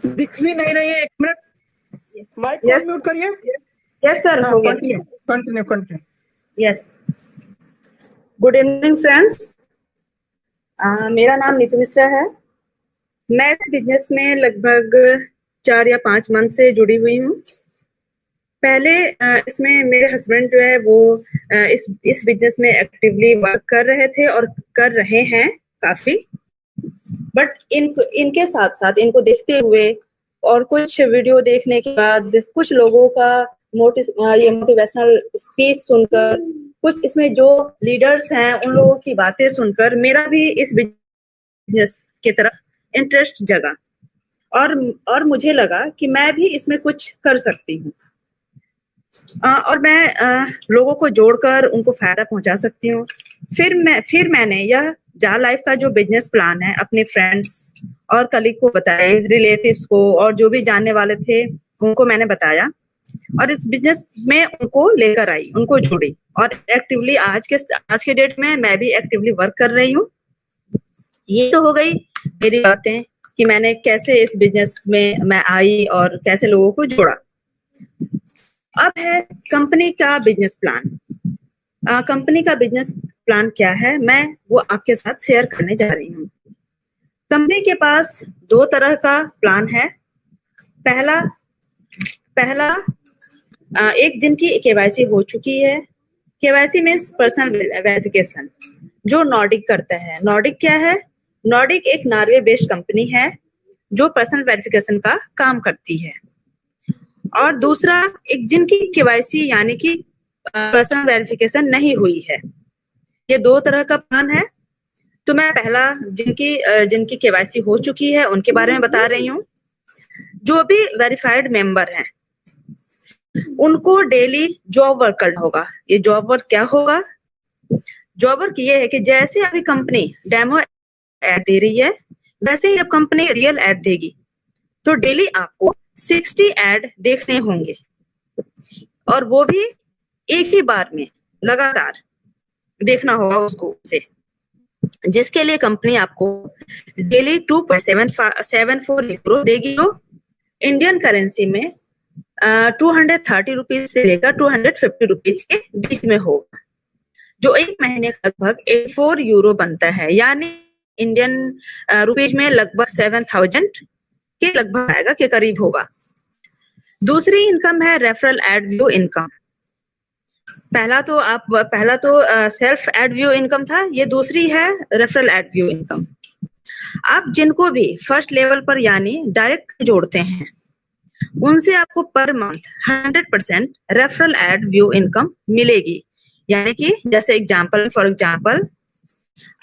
दिख भी नहीं रही है। 1 मिनट, माइक को यस म्यूट करिए। यस सर, हो गया। Continue continue continue. Yes, good evening friends. मेरा नाम नीतू मिश्रा है। मैं इस बिजनेस में लगभग 4 या 5 मंथ से जुड़ी हुई हूँ। पहले इसमें मेरे हस्बैंड जो है वो इस बिजनेस में एक्टिवली वर्क कर रहे थे और कर रहे हैं काफी। बट इनके साथ साथ इनको देखते हुए और कुछ वीडियो देखने के बाद, कुछ लोगों का ये मोटिवेशनल स्पीच सुनकर, कुछ इसमें जो लीडर्स हैं उन लोगों की बातें सुनकर मेरा भी इस बिजनेस की तरफ इंटरेस्ट जगा और मुझे लगा कि मैं भी इसमें कुछ कर सकती हूँ और मैं लोगों को जोड़कर उनको फायदा पहुंचा सकती हूँ। फिर मैंने यह जा लाइफ का जो बिजनेस प्लान है अपने फ्रेंड्स और कलीग को बताए, रिलेटिव्स को और जो भी जानने वाले थे उनको मैंने बताया और इस बिजनेस में उनको लेकर आई, उनको जोड़ी और एक्टिवली आज के डेट में मैं भी एक्टिवली वर्क कर रही हूँ। ये तो हो गई मेरी बातें कि मैंने कैसे इस बिजनेस में मैं आई और कैसे लोगों को जोड़ा। अब है कंपनी का बिजनेस प्लान। कंपनी का बिजनेस प्लान क्या है, मैं वो आपके साथ शेयर करने जा रही हूँ। कंपनी के पास 2 तरह का प्लान है। पहला एक जिनकी केवाईसी हो चुकी है। केवाईसी मीन्स पर्सनल वेरिफिकेशन, जो नॉर्डिक करता है। नॉर्डिक क्या है? नॉर्डिक एक नॉर्वे बेस्ड कंपनी है जो पर्सनल वेरिफिकेशन का काम करती है। और दूसरा एक जिनकी केवाईसी यानी कि पर्सनल वेरिफिकेशन नहीं हुई है। ये 2 तरह का प्लान है। तो मैं पहला जिनकी केवाईसी हो चुकी है उनके बारे में बता रही हूँ। जो भी वेरीफाइड मेंबर हैं उनको डेली जॉब वर्क करना होगा। ये जॉब वर्क क्या होगा? जॉब वर्क ये है कि जैसे अभी कंपनी डेमो ऐड दे रही है वैसे ही अब कंपनी रियल ऐड देगी। तो डेली आपको 60 ऐड देखने होंगे और वो भी एक ही बार में लगातार देखना होगा उसको से, जिसके लिए कंपनी आपको डेली 2.74 यूरो देगी, जो इंडियन करेंसी में 230 रुपीज से लेकर 250 रुपीज के बीच में होगा, जो एक महीने का लगभग 84 यूरो बनता है। यानी इंडियन रुपीज में लगभग 7000 के लगभग आएगा, के करीब होगा। दूसरी इनकम है रेफरल एड व्यू इनकम। पहला तो सेल्फ एड व्यू इनकम था, ये दूसरी है रेफरल एड व्यू इनकम। आप जिनको भी फर्स्ट लेवल पर यानी डायरेक्ट जोड़ते हैं उनसे आपको per month 100% referral add view income मिलेगी। यानी कि जैसे फॉर एग्जांपल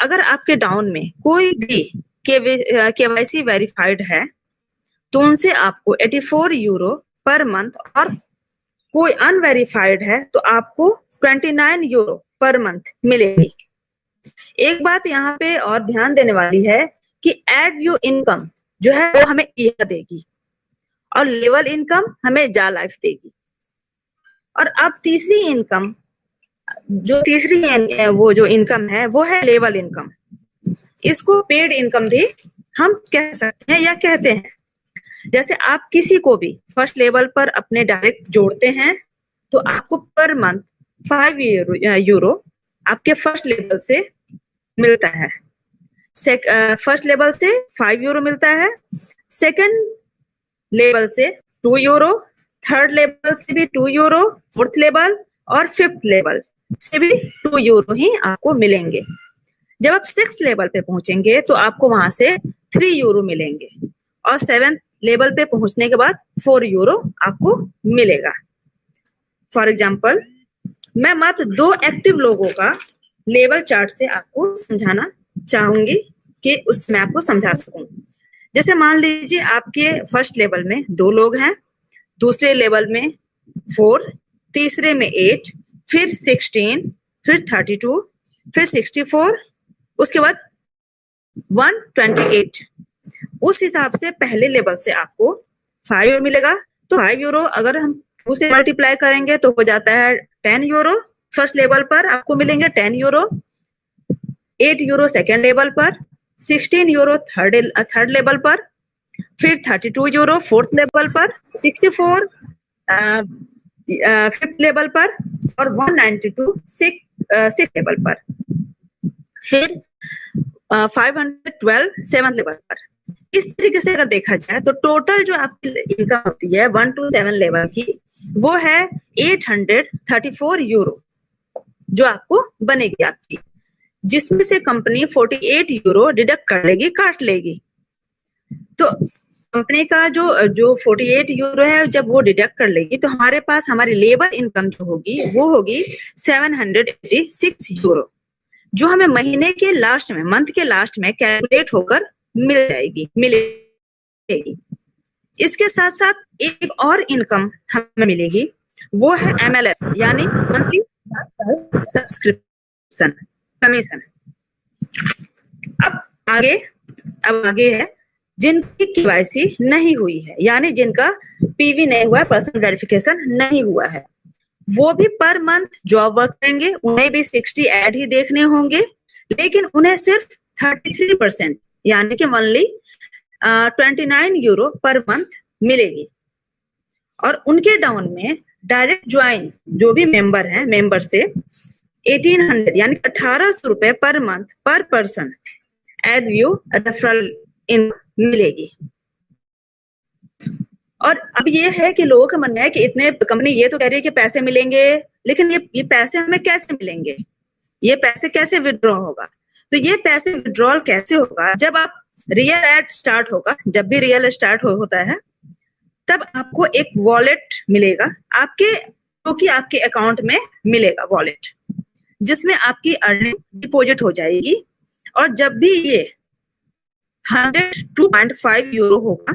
अगर आपके डाउन में कोई भी केवाईसी वेरीफाइड है तो उनसे आपको 84 यूरो पर मंथ, और कोई अनवेरिफाइड है तो आपको 29 यूरो पर मंथ मिलेगी। एक बात यहाँ पे और ध्यान देने वाली है कि एड व्यू इनकम जो है वो हमें यह देगी और लेवल इनकम हमें जा लाइफ देगी। और अब तीसरी इनकम वो जो इनकम है वो है लेवल इनकम। इसको पेड इनकम भी हम कह सकते हैं या कहते हैं। जैसे आप किसी को भी फर्स्ट लेवल पर अपने डायरेक्ट जोड़ते हैं तो आपको पर मंथ 5 यूरो आपके फर्स्ट लेवल से मिलता है। फर्स्ट लेवल से 5 यूरो मिलता है, सेकंड लेवल से 2 यूरो, थर्ड लेवल से भी 2 यूरो, फोर्थ लेवल और फिफ्थ लेवल से भी 2 यूरो ही आपको मिलेंगे। जब आप 6th लेवल पे पहुंचेंगे तो आपको वहां से 3 यूरो मिलेंगे और 7th लेवल पे पहुंचने के बाद 4 यूरो आपको मिलेगा। फॉर एग्जाम्पल मैं मात्र 2 एक्टिव लोगों का लेवल चार्ट से आपको समझाना चाहूंगी कि उसमें आपको समझा सकूं। जैसे मान लीजिए आपके फर्स्ट लेवल में 2 लोग हैं, दूसरे लेवल में 4, तीसरे में 8, फिर 16, फिर 32, फिर 64, उसके बाद 128। उस हिसाब से पहले लेवल से आपको 5 यूरो मिलेगा। तो 5 यूरो अगर हम 2 से मल्टीप्लाई करेंगे तो हो जाता है 10 यूरो। फर्स्ट लेवल पर आपको मिलेंगे 10 यूरो, 8 यूरो सेकेंड लेवल पर, 16 यूरो थर्ड लेवल पर, फिर 32 यूरो फोर्थ लेवल पर, 64 फिफ्थ लेवल पर और 192 सिक्स लेवल पर, फिर 512 सेवंथ लेवल पर। इस तरीके से अगर देखा जाए तो टोटल जो आपकी इनकम होती है 1 to 7 लेवल की, वो है 834 यूरो जो आपको बनेगी आपकी, जिसमें से कंपनी 48 यूरो डिडक्ट कर लेगी, काट लेगी। तो कंपनी का जो 48 यूरो है, जब वो डिडक्ट कर लेगी तो हमारे पास हमारी लेबर इनकम जो होगी वो होगी 786 यूरो, जो हमें महीने के लास्ट में, मंथ के लास्ट में कैलकुलेट होकर मिलेगी। इसके साथ साथ एक और इनकम हमें मिलेगी, वो है MLS यानी मंथली सब्सक्रिप्शन कमीशन। अब आगे है जिनकी KYC नहीं हुई है, यानी जिनका PV नहीं हुआ है, पर्सनल वेरिफिकेशन नहीं हुआ है, वो भी पर मंथ जॉब वर्क करेंगे, उन्हें भी 60 ऐड ही देखने होंगे, लेकिन उन्हें सिर्फ 33% यानी कि ओनली 29 यूरो पर मंथ मिलेगी। और उनके डाउन में डायरेक्ट ज्वाइन जो भी मेंबर हैं, मेंबर से 1800 यानी 1800 रुपए पर मंथ पर पर्सन एड व्यू रेफरल इन मिलेगी। और अब ये है कि लोगों का मन है कि इतने कंपनी ये तो कह रही है कि पैसे मिलेंगे, लेकिन ये पैसे हमें कैसे मिलेंगे, ये पैसे कैसे विड्रॉ होगा? तो ये पैसे विड्रॉल कैसे होगा? जब आप रियल एड स्टार्ट होगा, जब भी रियल स्टार्ट होता है, तब आपको एक वॉलेट मिलेगा आपके, जो कि आपके अकाउंट में मिलेगा वॉलेट, जिसमें आपकी अर्निंग डिपॉजिट हो जाएगी। और जब भी ये 102.5 यूरो होगा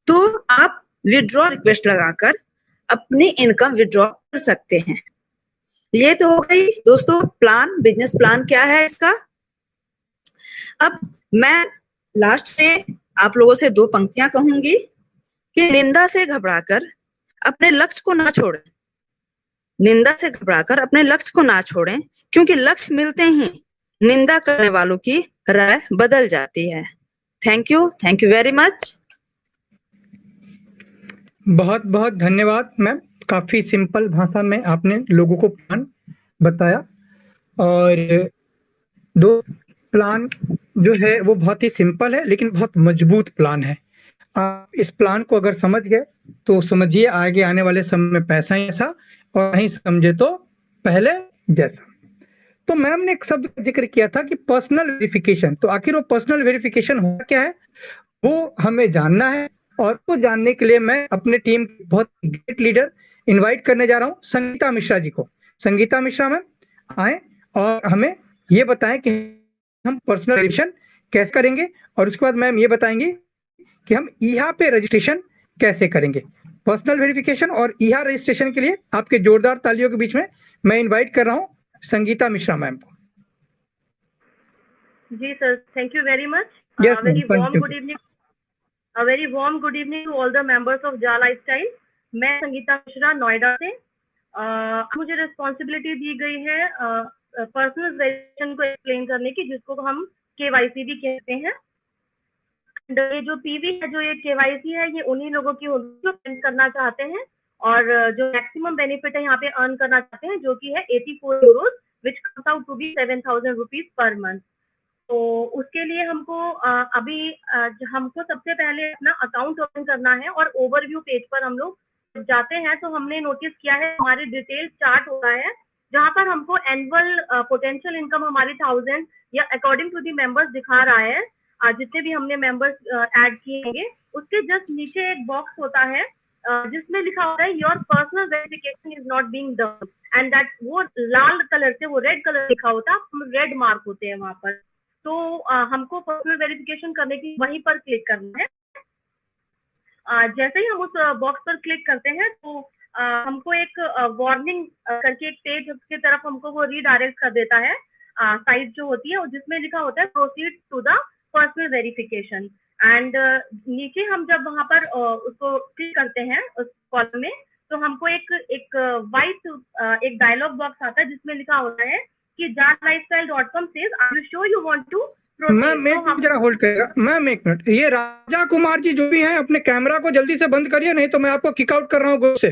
तो आप विड्रॉ रिक्वेस्ट लगाकर अपनी इनकम विड्रॉ कर सकते हैं। ये तो हो गई दोस्तों प्लान, बिजनेस प्लान क्या है इसका। अब मैं लास्ट में आप लोगों से 2 पंक्तियां कहूंगी कि निंदा से घबराकर अपने लक्ष्य को ना छोड़ें, निंदा से घबराकर अपने लक्ष्य को ना छोड़ें, क्योंकि लक्ष्य मिलते ही निंदा करने वालों की राय बदल जाती है। Thank you very much. बहुत बहुत धन्यवाद मैम, काफी सिंपल भाषा में आपने लोगों को प्लान बताया। और 2 प्लान जो है वो बहुत ही सिंपल है, लेकिन बहुत मजबूत प्लान है। आप इस प्लान को अगर समझ गए तो समझिए आगे आने वाले समय में पैसा ही ऐसा, और नहीं समझे तो पहले जैसा। तो मैम ने एक शब्द का जिक्र किया था कि पर्सनल वेरिफिकेशन, तो आखिर वो पर्सनल वेरिफिकेशन होता क्या है वो हमें जानना है। और वो जानने के लिए मैं अपने टीम की बहुत ग्रेट लीडर इनवाइट करने जा रहा हूँ, संगीता मिश्रा जी को। संगीता मिश्रा मैम आए और हमें ये बताएं कि हम पर्सनल वेरिफिकेशन कैसे करेंगे, और उसके बाद मैम ये बताएंगे कि हम ईहा पे रजिस्ट्रेशन कैसे करेंगे। पर्सनल वेरिफिकेशन और ईहा रजिस्ट्रेशन के लिए आपके जोरदार तालियों के बीच में मैं इनवाइट कर रहा हूँ संगीता मिश्रा मैम को। जी sir, thank you very much. Yes, very ma'am, thank warm you. Good evening, a very warm good evening to all the members of जा लाइफस्टाइल। मैं संगीता मिश्रा नोएडा से। मुझे रिस्पॉन्सिबिलिटी दी गई है पर्सनल वेरिफिकेशन को एक्सप्लेन करने की, जिसको हम KYC भी कहते हैं। ये जो PV है, जो ये KYC है, ये उन्हीं लोगों की होगी जो पेमेंट करना चाहते हैं और जो मैक्सिमम बेनिफिट है यहाँ पे अर्न करना चाहते हैं, जो कि है 84 euros, which comes out to be 7,000 rupees per month. तो उसके लिए हमको हमको सबसे पहले अपना अकाउंट ओपन करना है, और ओवरव्यू पेज पर हम लोग जाते हैं तो हमने नोटिस किया है हमारे डिटेल चार्ट हो रहा है, जहाँ पर हमको एनुअल पोटेंशियल इनकम हमारी 1000 या अकॉर्डिंग टू दी मेंबर्स दिखा रहा है। जितने भी हमने मेंबर्स ऐड किए होंगे, उसके जस्ट नीचे एक बॉक्स होता है जिसमें लिखा होता है your personal verification is not being done, and that वो लाल कलर से, वो रेड कलर लिखा होता है, रेड मार्क होते हैं वहां पर। तो हमको पर्सनल वेरिफिकेशन करने की वहीं पर क्लिक करना है। जैसे ही हम उस बॉक्स पर क्लिक करते हैं तो हमको एक वार्निंग करके एक पेज की तरफ हमको वो रीडायरेक्ट कर देता है, साइट जो होती है, जिसमें लिखा होता है proceed to the personal verification. And नीचे हम जब वहां पर उसको क्लिक करते हैं उस कॉलम में, तो हमको एक वाइट डायलॉग बॉक्स आता है जिसमें लिखा होता है कि JALLifestyle.com says, are you sure you want to ma'am एक मिनट जरा होल्ड करेगा मैम, एक मिनट। ये राजा कुमार जी जो भी हैं अपने कैमरा को जल्दी से बंद करिए, नहीं तो मैं आपको किक आउट कर रहा हूँ ग्रुप से।